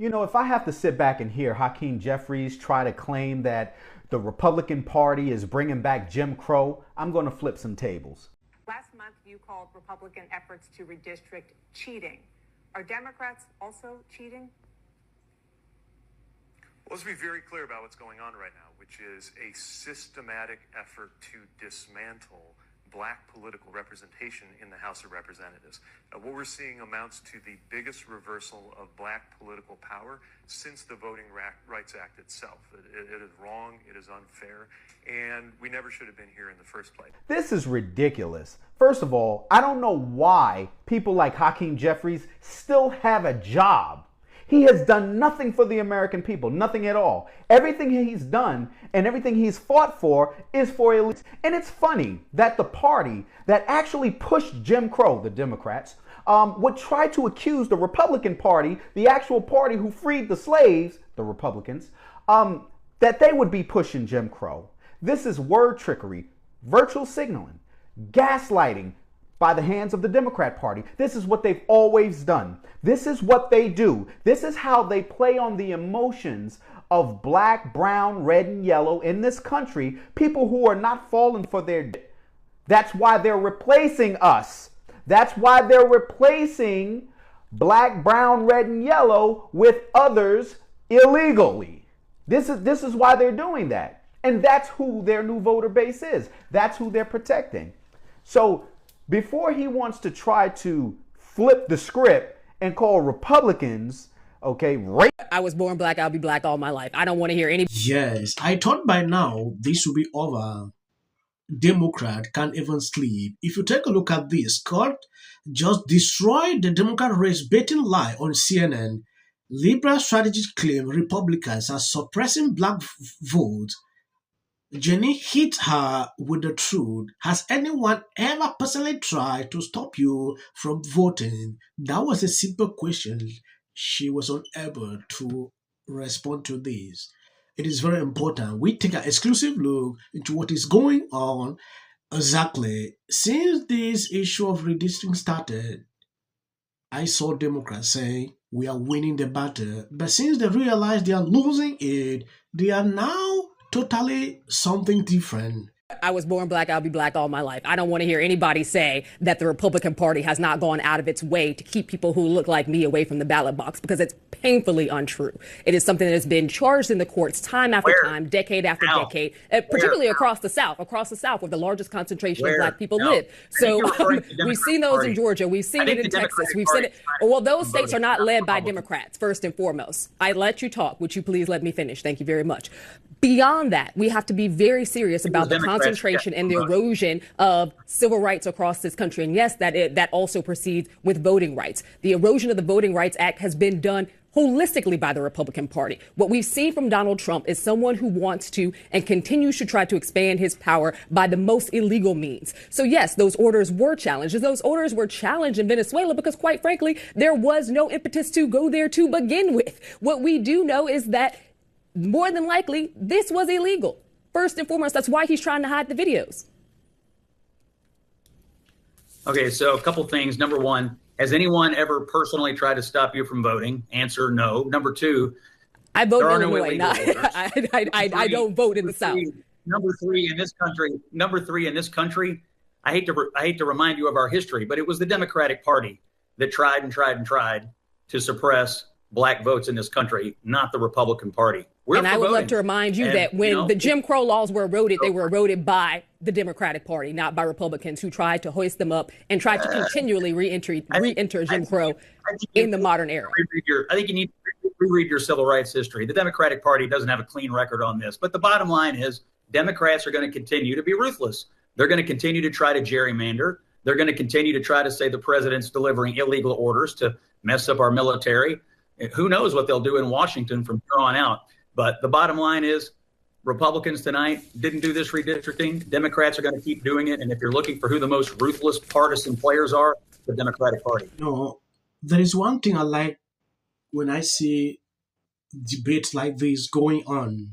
You know, if I have to sit back and hear Hakeem Jeffries try to claim that the Republican Party is bringing back Jim Crow, I'm going to flip some tables. Last month, you called Republican efforts to redistrict cheating. Are Democrats also cheating? Well, let's be very clear about what's going on right now, which is a systematic effort to dismantle black political representation in the House of Representatives. What we're seeing amounts to the biggest reversal of black political power since the Voting Rights Act itself. It is wrong, it is unfair, and we never should have been here in the first place. This is ridiculous. First of all, I don't know why people like Hakeem Jeffries still have a job. He has done nothing for the American people, nothing at all. Everything he's done and everything he's fought for is for elites. And it's funny that the party that actually pushed Jim Crow, the Democrats, would try to accuse the Republican Party, the actual party who freed the slaves, the Republicans, that they would be pushing Jim Crow. This is word trickery, virtual signaling, gaslighting by the hands of the Democrat Party. This is what they've always done. This is what they do. This is how they play on the emotions of black, brown, red, and yellow in this country. People who are not falling for their... That's why they're replacing us. That's why they're replacing black, brown, red, and yellow with others illegally. This is why they're doing that. And that's who their new voter base is. That's who they're protecting. So before he wants to try to flip the script and call Republicans, okay, I was born black, I'll be black all my life. I don't want to hear any... Yes, I thought by now this would be over. Democrat can't even sleep. If you take a look at this, Scott just destroyed the Democrat race baiting lie on CNN. Liberal strategists claim Republicans are suppressing black votes. Jenny hit her with the truth. Has anyone ever personally tried to stop you from voting? That was a simple question. She was unable to respond to this. It is very important. We take an exclusive look into what is going on exactly. Since this issue of redistricting started, I saw Democrats saying we are winning the battle. But since they realize they are losing it, they are now totally something different. I was born black, I'll be black all my life. I don't want to hear anybody say that the Republican Party has not gone out of its way to keep people who look like me away from the ballot box, because it's painfully untrue. It is something that has been charged in the courts time after time, decade after decade, particularly across the South where the largest concentration of black people live. So we've seen those in Georgia. We've seen it in Texas. We've seen it. Well, those states are not led by Democrats, first and foremost. I let you talk. Would you please let me finish? Thank you very much. Beyond that, we have to be very serious about the concentration and the erosion of civil rights across this country. And yes, that also proceeds with voting rights. The erosion of the Voting Rights Act has been done holistically by the Republican Party. What we've seen from Donald Trump is someone who wants to and continues to try to expand his power by the most illegal means. So yes, those orders were challenged. Those orders were challenged in Venezuela because, quite frankly, there was no impetus to go there to begin with. What we do know is that more than likely, this was illegal. First and foremost, that's why he's trying to hide the videos. Okay, so a couple things. Number one, has anyone ever personally tried to stop you from voting? Answer, no. Number two, I vote in Illinois. I don't vote in the South. Number three in this country, I hate to remind you of our history, but it was the Democratic Party that tried to suppress black votes in this country, not the Republican Party. And I would love to remind you that when the Jim Crow laws were eroded, they were eroded by the Democratic Party, not by Republicans who tried to hoist them up and tried to continually re-enter Jim Crow in the modern era. I think you need to reread your civil rights history. The Democratic Party doesn't have a clean record on this. But the bottom line is Democrats are going to continue to be ruthless. They're going to continue to try to gerrymander. They're going to continue to try to say the president's delivering illegal orders to mess up our military. Who knows what they'll do in Washington from here on out. But the bottom line is Republicans tonight didn't do this redistricting. Democrats are going to keep doing it. And if you're looking for who the most ruthless partisan players are, the Democratic Party. No, there is one thing I like when I see debates like this going on.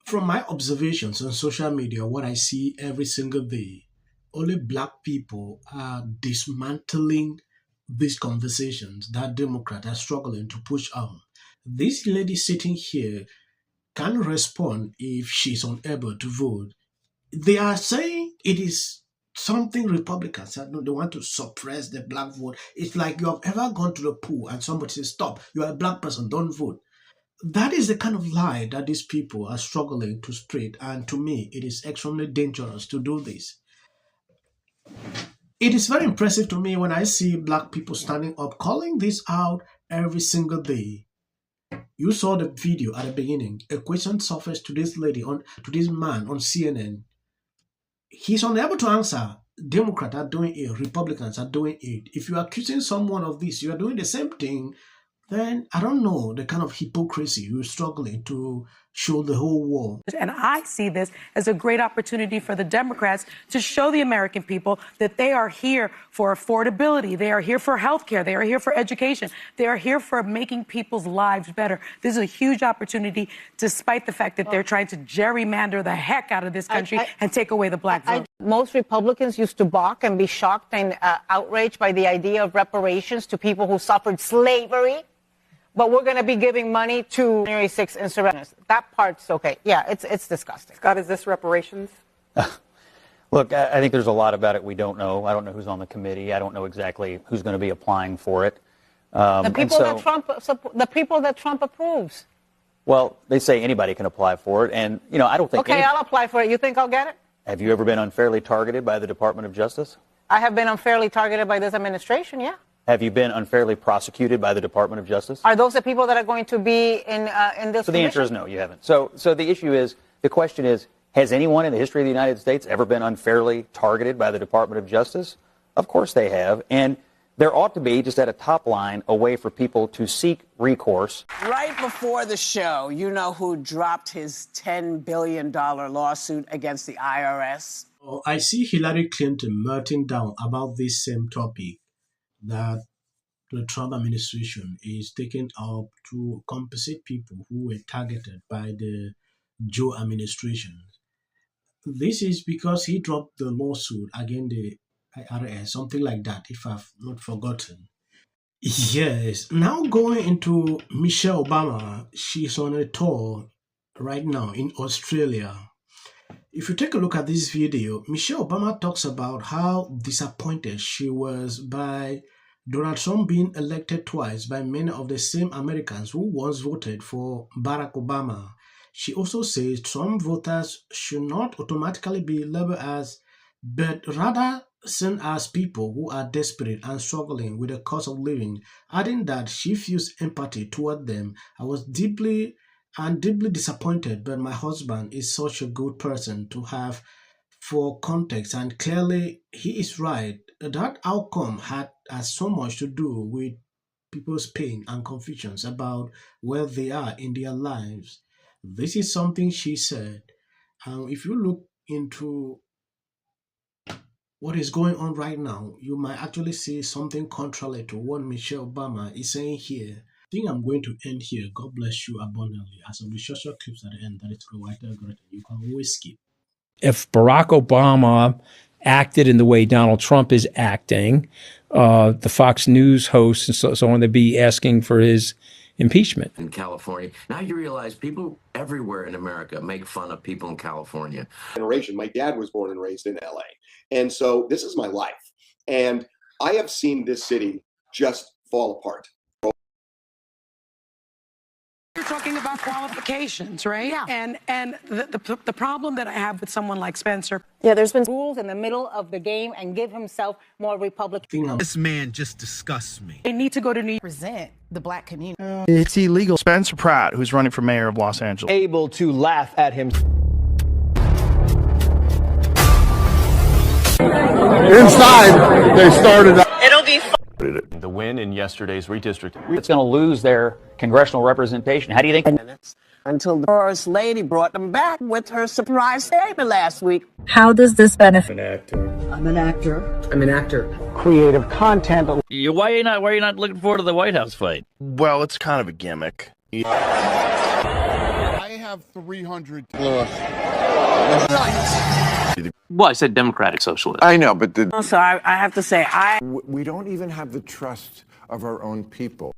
From my observations on social media, what I see every single day, only black people are dismantling these conversations that Democrats are struggling to push on. This lady sitting here can respond if she's unable to vote. They are saying it is something Republicans are, they want to suppress the black vote. It's like you have ever gone to the pool and somebody says, stop, you're a black person, don't vote. That is the kind of lie that these people are struggling to spread. And to me, it is extremely dangerous to do this. It is very impressive to me when I see black people standing up, calling this out every single day. You saw the video at the beginning. A question surfaced to this lady, to this man on CNN. He's unable to answer. Democrats are doing it. Republicans are doing it. If you are accusing someone of this, you are doing the same thing. Then I don't know the kind of hypocrisy you're struggling to show the whole world. And I see this as a great opportunity for the Democrats to show the American people that they are here for affordability. They are here for health care. They are here for education. They are here for making people's lives better. This is a huge opportunity, despite the fact that they're trying to gerrymander the heck out of this country and take away the black vote. Most Republicans used to balk and be shocked and outraged by the idea of reparations to people who suffered slavery. But we're going to be giving money to January 6th insurrectionists. That part's okay. Yeah, it's disgusting. Scott, is this reparations? Look, I think there's a lot about it we don't know. I don't know who's on the committee. I don't know exactly who's going to be applying for it. The people that Trump approves. Well, they say anybody can apply for it, and I don't think. Okay, I'll apply for it. You think I'll get it? Have you ever been unfairly targeted by the Department of Justice? I have been unfairly targeted by this administration. Yeah. Have you been unfairly prosecuted by the Department of Justice? Are those the people that are going to be in this? So the answer is no, you haven't. So the issue is, the question is, has anyone in the history of the United States ever been unfairly targeted by the Department of Justice? Of course they have. And there ought to be, just at a top line, a way for people to seek recourse. Right before the show, you know who dropped his $10 billion lawsuit against the IRS? Oh, I see Hillary Clinton melting down about this same topic that the Trump administration is taking up to compensate people who were targeted by the Joe administration. This is because he dropped the lawsuit against the IRS, something like that, if I've not forgotten. Yes, now going into Michelle Obama, she's on a tour right now in Australia. If you take a look at this video, Michelle Obama talks about how disappointed she was by Donald Trump being elected twice by many of the same Americans who once voted for Barack Obama. She also says Trump voters should not automatically be labeled as, but rather seen as people who are desperate and struggling with the cost of living, adding that she feels empathy toward them. I was deeply disappointed, but my husband is such a good person to have for context, and clearly he is right. That outcome has so much to do with people's pain and confusions about where they are in their lives. This is something she said. If you look into what is going on right now, you might actually see something contrary to what Michelle Obama is saying here. I think I'm going to end here. God bless you abundantly. As of the social clips at the end, that is the right algorithm. You can always skip. If Barack Obama acted in the way Donald Trump is acting, the Fox News hosts and so on, they'd be asking for his impeachment. In California. Now you realize people everywhere in America make fun of people in California. My dad was born and raised in LA. And so this is my life. And I have seen this city just fall apart. You're talking about qualifications, right? Yeah. And the problem that I have with someone like Spencer. Yeah, there's been rules in the middle of the game and give himself more Republican. This man just disgusts me. They need to go to New York. Present the black community. It's illegal. Spencer Pratt, who's running for mayor of Los Angeles, able to laugh at him. Inside, they started. It'll be fun. The win in yesterday's redistricting. It's going to lose their congressional representation. How do you think? Until the First Lady brought them back with her surprise statement last week. How does this benefit? I'm an actor. Creative content. Why are you not looking forward to the White House fight? Well, it's kind of a gimmick. I have 300. Well, I said democratic socialist. I know, but Also, I have to say, we don't even have the trust of our own people.